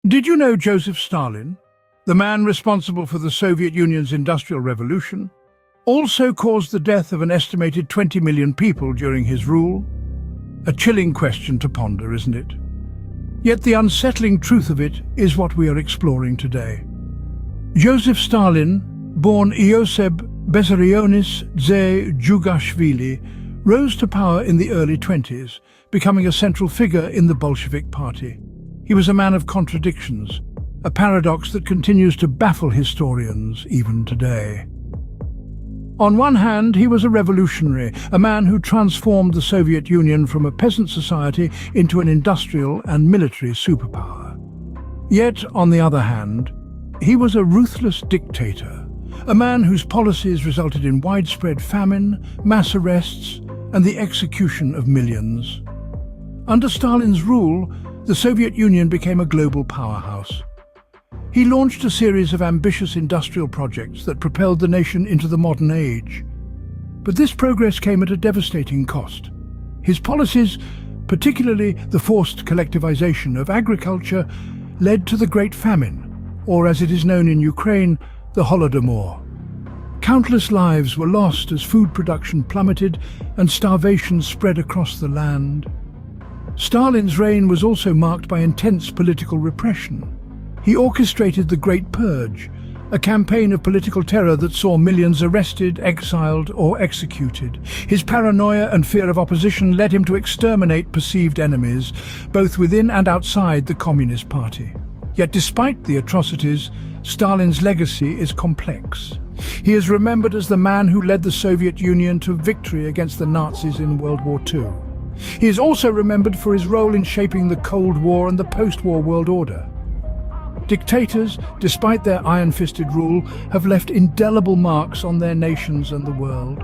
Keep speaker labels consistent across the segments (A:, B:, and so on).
A: Did you know Joseph Stalin, the man responsible for the Soviet Union's Industrial Revolution, also caused the death of an estimated 20 million people during his rule? A chilling question to ponder, isn't it? Yet the unsettling truth of it is what we are exploring today. Joseph Stalin, born Ioseb Vissarionovich Djugashvili, rose to power in the early 20s, becoming a central figure in the Bolshevik Party. He was a man of contradictions, a paradox that continues to baffle historians even today. On one hand, he was a revolutionary, a man who transformed the Soviet Union from a peasant society into an industrial and military superpower. Yet, on the other hand, he was a ruthless dictator, a man whose policies resulted in widespread famine, mass arrests, and the execution of millions. Under Stalin's rule, the Soviet Union became a global powerhouse. He launched a series of ambitious industrial projects that propelled the nation into the modern age. But this progress came at a devastating cost. His policies, particularly the forced collectivization of agriculture, led to the Great Famine, or as it is known in Ukraine, the Holodomor. Countless lives were lost as food production plummeted and starvation spread across the land. Stalin's reign was also marked by intense political repression. He orchestrated the Great Purge, a campaign of political terror that saw millions arrested, exiled, or executed. His paranoia and fear of opposition led him to exterminate perceived enemies, both within and outside the Communist Party. Yet despite the atrocities, Stalin's legacy is complex. He is remembered as the man who led the Soviet Union to victory against the Nazis in World War II. He is also remembered for his role in shaping the Cold War and the post-war world order. Dictators, despite their iron-fisted rule, have left indelible marks on their nations and the world.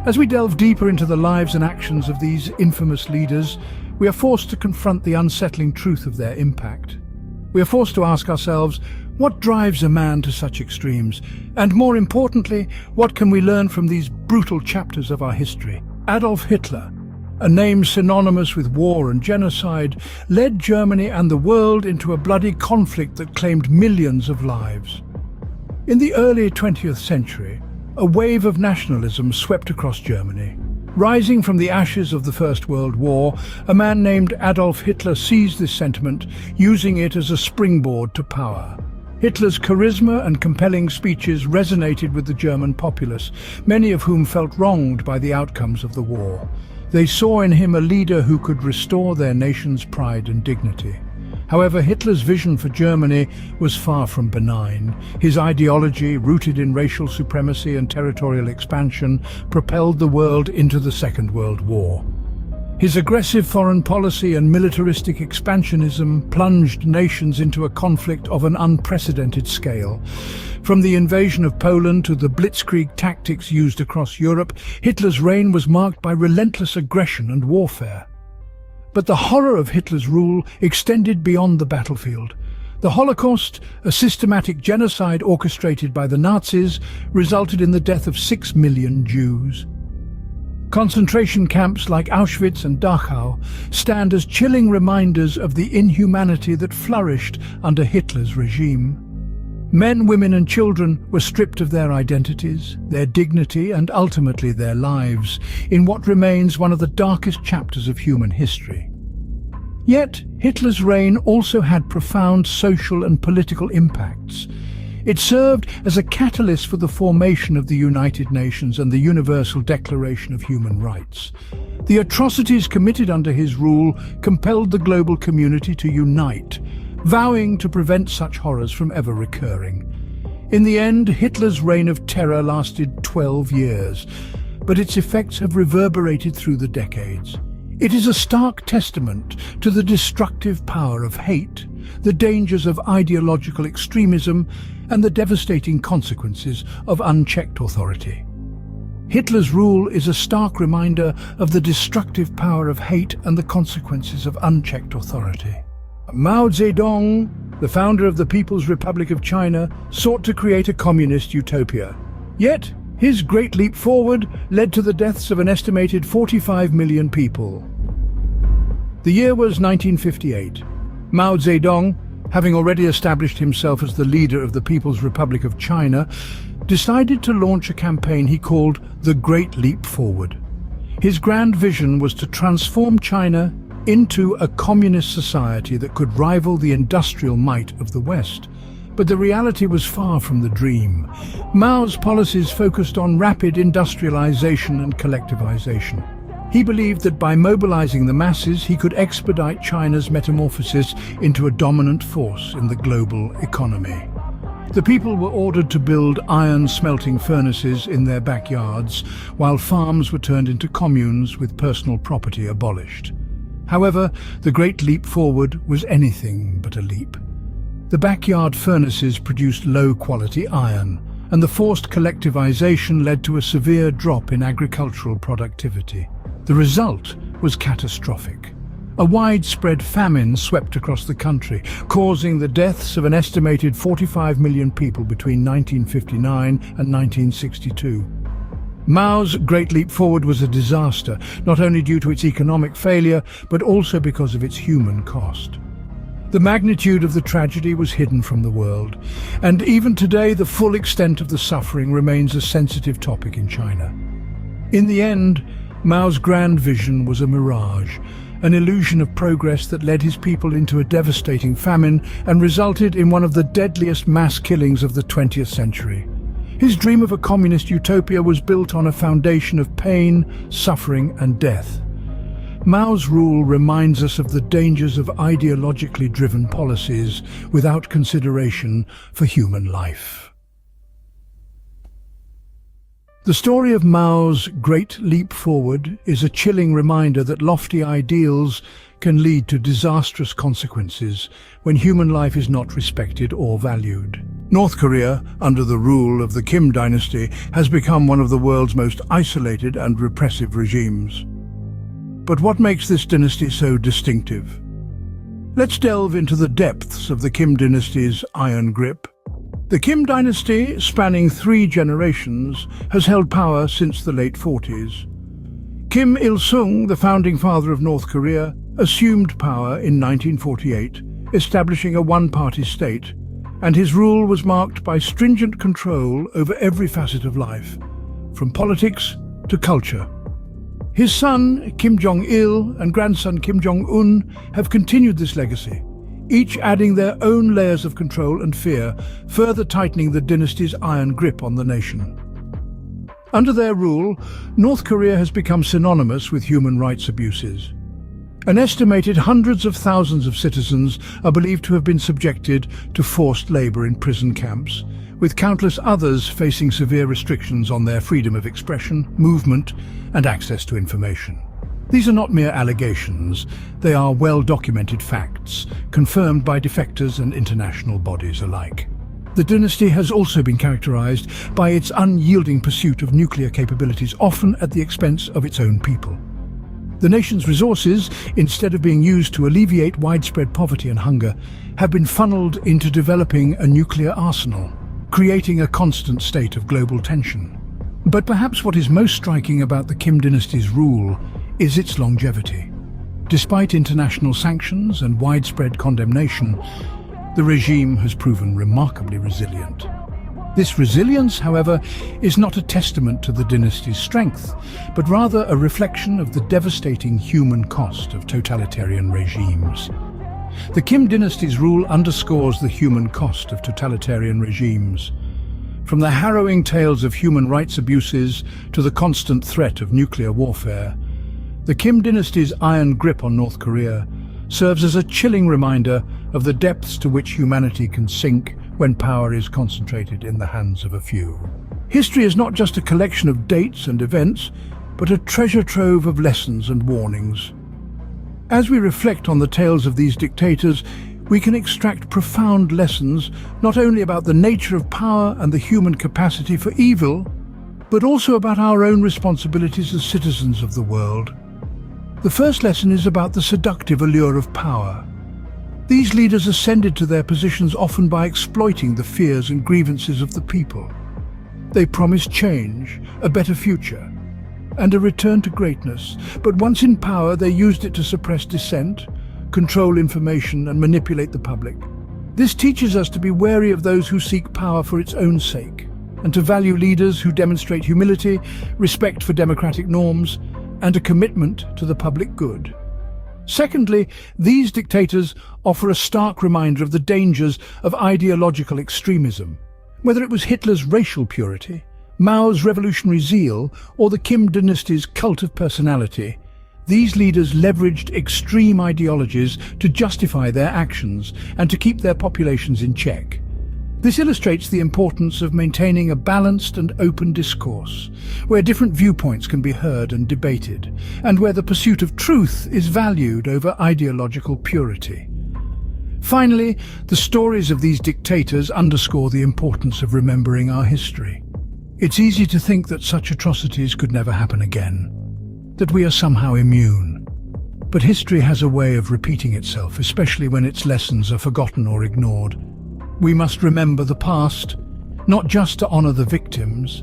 A: As we delve deeper into the lives and actions of these infamous leaders, we are forced to confront the unsettling truth of their impact. We are forced to ask ourselves, what drives a man to such extremes? And more importantly, what can we learn from these brutal chapters of our history? Adolf Hitler, a name synonymous with war and genocide, led Germany and the world into a bloody conflict that claimed millions of lives. In the early 20th century, a wave of nationalism swept across Germany. Rising from the ashes of the First World War, a man named Adolf Hitler seized this sentiment, using it as a springboard to power. Hitler's charisma and compelling speeches resonated with the German populace, many of whom felt wronged by the outcomes of the war. They saw in him a leader who could restore their nation's pride and dignity. However, Hitler's vision for Germany was far from benign. His ideology, rooted in racial supremacy and territorial expansion, propelled the world into the Second World War. His aggressive foreign policy and militaristic expansionism plunged nations into a conflict of an unprecedented scale. From the invasion of Poland to the blitzkrieg tactics used across Europe, Hitler's reign was marked by relentless aggression and warfare. But the horror of Hitler's rule extended beyond the battlefield. The Holocaust, a systematic genocide orchestrated by the Nazis, resulted in the death of 6 million Jews. Concentration camps like Auschwitz and Dachau stand as chilling reminders of the inhumanity that flourished under Hitler's regime. Men, women and children were stripped of their identities, their dignity and ultimately their lives, in what remains one of the darkest chapters of human history. Yet, Hitler's reign also had profound social and political impacts. It served as a catalyst for the formation of the United Nations and the Universal Declaration of Human Rights. The atrocities committed under his rule compelled the global community to unite, vowing to prevent such horrors from ever recurring. In the end, Hitler's reign of terror lasted 12 years, but its effects have reverberated through the decades. It is a stark testament to the destructive power of hate, the dangers of ideological extremism, and the devastating consequences of unchecked authority. Hitler's rule is a stark reminder of the destructive power of hate and the consequences of unchecked authority. Mao Zedong, the founder of the People's Republic of China, sought to create a communist utopia. Yet, his great leap forward led to the deaths of an estimated 45 million people. The year was 1958. Mao Zedong, having already established himself as the leader of the People's Republic of China, decided to launch a campaign he called the Great Leap Forward. His grand vision was to transform China into a communist society that could rival the industrial might of the West. But the reality was far from the dream. Mao's policies focused on rapid industrialization and collectivization. He believed that by mobilizing the masses, he could expedite China's metamorphosis into a dominant force in the global economy. The people were ordered to build iron smelting furnaces in their backyards, while farms were turned into communes with personal property abolished. However, the Great Leap Forward was anything but a leap. The backyard furnaces produced low-quality iron, and the forced collectivization led to a severe drop in agricultural productivity. The result was catastrophic. A widespread famine swept across the country, causing the deaths of an estimated 45 million people between 1959 and 1962. Mao's Great Leap Forward was a disaster, not only due to its economic failure, but also because of its human cost. The magnitude of the tragedy was hidden from the world, and even today the full extent of the suffering remains a sensitive topic in China. In the end, Mao's grand vision was a mirage, an illusion of progress that led his people into a devastating famine and resulted in one of the deadliest mass killings of the 20th century. His dream of a communist utopia was built on a foundation of pain, suffering, and death. Mao's rule reminds us of the dangers of ideologically driven policies without consideration for human life. The story of Mao's Great Leap Forward is a chilling reminder that lofty ideals can lead to disastrous consequences when human life is not respected or valued. North Korea, under the rule of the Kim dynasty, has become one of the world's most isolated and repressive regimes. But what makes this dynasty so distinctive? Let's delve into the depths of the Kim dynasty's iron grip. The Kim dynasty, spanning 3 generations, has held power since the late 40s. Kim Il-sung, the founding father of North Korea, assumed power in 1948, establishing a one-party state, and his rule was marked by stringent control over every facet of life, from politics to culture. His son, Kim Jong-il, and grandson Kim Jong-un have continued this legacy, each adding their own layers of control and fear, further tightening the dynasty's iron grip on the nation. Under their rule, North Korea has become synonymous with human rights abuses. An estimated hundreds of thousands of citizens are believed to have been subjected to forced labor in prison camps, with countless others facing severe restrictions on their freedom of expression, movement, and access to information. These are not mere allegations, they are well-documented facts, confirmed by defectors and international bodies alike. The dynasty has also been characterized by its unyielding pursuit of nuclear capabilities, often at the expense of its own people. The nation's resources, instead of being used to alleviate widespread poverty and hunger, have been funneled into developing a nuclear arsenal, creating a constant state of global tension. But perhaps what is most striking about the Kim dynasty's rule is its longevity. Despite international sanctions and widespread condemnation, the regime has proven remarkably resilient. This resilience, however, is not a testament to the dynasty's strength, but rather a reflection of the devastating human cost of totalitarian regimes. The Kim dynasty's rule underscores the human cost of totalitarian regimes. From the harrowing tales of human rights abuses to the constant threat of nuclear warfare, the Kim dynasty's iron grip on North Korea serves as a chilling reminder of the depths to which humanity can sink when power is concentrated in the hands of a few. History is not just a collection of dates and events, but a treasure trove of lessons and warnings. As we reflect on the tales of these dictators, we can extract profound lessons not only about the nature of power and the human capacity for evil, but also about our own responsibilities as citizens of the world. The first lesson is about the seductive allure of power. These leaders ascended to their positions often by exploiting the fears and grievances of the people. They promised change, a better future, and a return to greatness, but once in power they used it to suppress dissent, control information and manipulate the public. This teaches us to be wary of those who seek power for its own sake, and to value leaders who demonstrate humility, respect for democratic norms, and a commitment to the public good. Secondly, these dictators offer a stark reminder of the dangers of ideological extremism. Whether it was Hitler's racial purity, Mao's revolutionary zeal, or the Kim dynasty's cult of personality, these leaders leveraged extreme ideologies to justify their actions and to keep their populations in check. This illustrates the importance of maintaining a balanced and open discourse, where different viewpoints can be heard and debated, and where the pursuit of truth is valued over ideological purity. Finally, the stories of these dictators underscore the importance of remembering our history. It's easy to think that such atrocities could never happen again, that we are somehow immune. But history has a way of repeating itself, especially when its lessons are forgotten or ignored. We must remember the past, not just to honor the victims,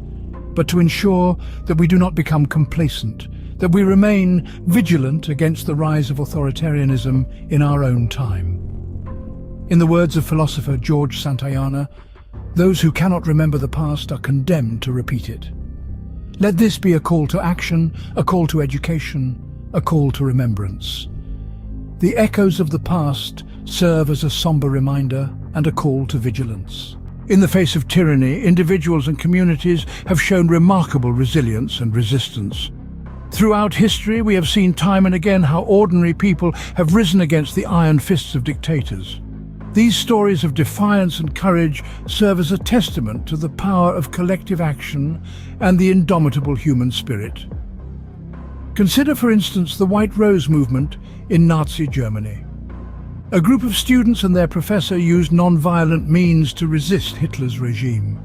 A: but to ensure that we do not become complacent, that we remain vigilant against the rise of authoritarianism in our own time. In the words of philosopher George Santayana, those who cannot remember the past are condemned to repeat it. Let this be a call to action, a call to education, a call to remembrance. The echoes of the past serve as a somber reminder and a call to vigilance. In the face of tyranny, individuals and communities have shown remarkable resilience and resistance. Throughout history, we have seen time and again how ordinary people have risen against the iron fists of dictators. These stories of defiance and courage serve as a testament to the power of collective action and the indomitable human spirit. Consider, for instance, the White Rose movement in Nazi Germany. A group of students and their professor used non-violent means to resist Hitler's regime.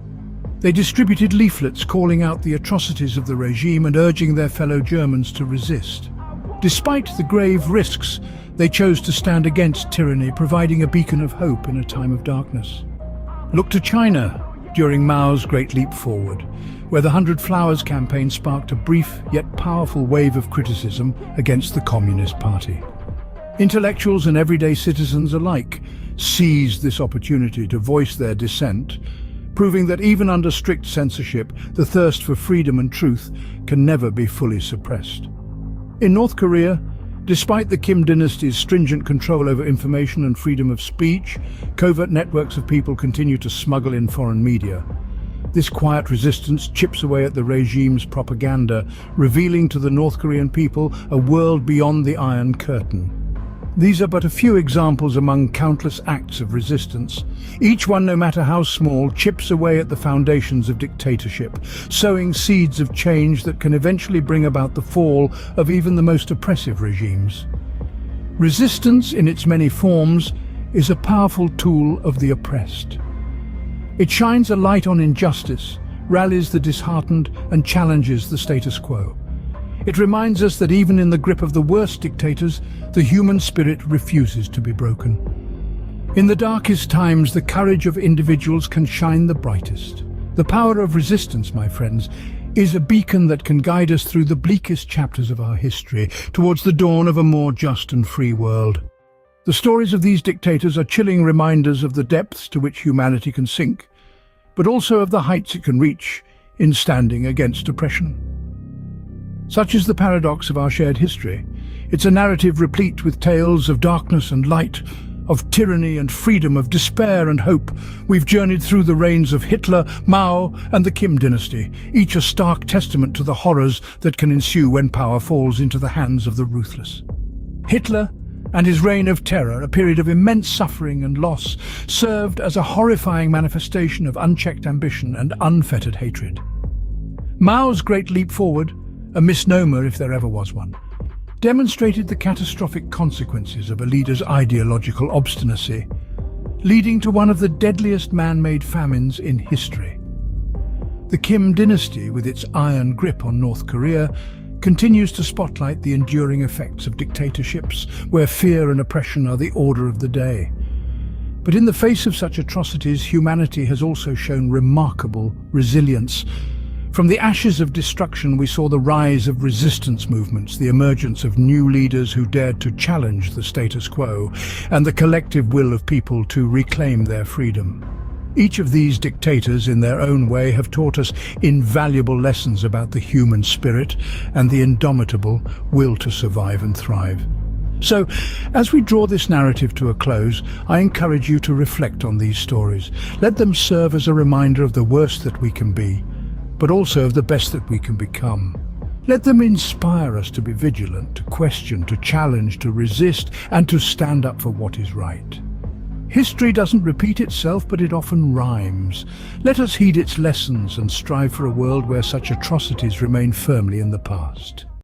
A: They distributed leaflets calling out the atrocities of the regime and urging their fellow Germans to resist. Despite the grave risks, they chose to stand against tyranny, providing a beacon of hope in a time of darkness. Look to China during Mao's Great Leap Forward, where the 100 Flowers campaign sparked a brief yet powerful wave of criticism against the Communist Party. Intellectuals and everyday citizens alike seized this opportunity to voice their dissent, proving that even under strict censorship, the thirst for freedom and truth can never be fully suppressed. In North Korea, despite the Kim dynasty's stringent control over information and freedom of speech, covert networks of people continue to smuggle in foreign media. This quiet resistance chips away at the regime's propaganda, revealing to the North Korean people a world beyond the Iron Curtain. These are but a few examples among countless acts of resistance. Each one, no matter how small, chips away at the foundations of dictatorship, sowing seeds of change that can eventually bring about the fall of even the most oppressive regimes. Resistance, in its many forms, is a powerful tool of the oppressed. It shines a light on injustice, rallies the disheartened, and challenges the status quo. It reminds us that even in the grip of the worst dictators, the human spirit refuses to be broken. In the darkest times, the courage of individuals can shine the brightest. The power of resistance, my friends, is a beacon that can guide us through the bleakest chapters of our history, towards the dawn of a more just and free world. The stories of these dictators are chilling reminders of the depths to which humanity can sink, but also of the heights it can reach in standing against oppression. Such is the paradox of our shared history. It's a narrative replete with tales of darkness and light, of tyranny and freedom, of despair and hope. We've journeyed through the reigns of Hitler, Mao, and the Kim dynasty, each a stark testament to the horrors that can ensue when power falls into the hands of the ruthless. Hitler and his reign of terror, a period of immense suffering and loss, served as a horrifying manifestation of unchecked ambition and unfettered hatred. Mao's Great Leap Forward, a misnomer if there ever was one, demonstrated the catastrophic consequences of a leader's ideological obstinacy, leading to one of the deadliest man-made famines in history. The Kim dynasty, with its iron grip on North Korea, continues to spotlight the enduring effects of dictatorships, where fear and oppression are the order of the day. But in the face of such atrocities, humanity has also shown remarkable resilience. From the ashes of destruction, we saw the rise of resistance movements, the emergence of new leaders who dared to challenge the status quo, and the collective will of people to reclaim their freedom. Each of these dictators, in their own way, have taught us invaluable lessons about the human spirit and the indomitable will to survive and thrive. So, as we draw this narrative to a close, I encourage you to reflect on these stories. Let them serve as a reminder of the worst that we can be, but also of the best that we can become. Let them inspire us to be vigilant, to question, to challenge, to resist, and to stand up for what is right. History doesn't repeat itself, but it often rhymes. Let us heed its lessons and strive for a world where such atrocities remain firmly in the past.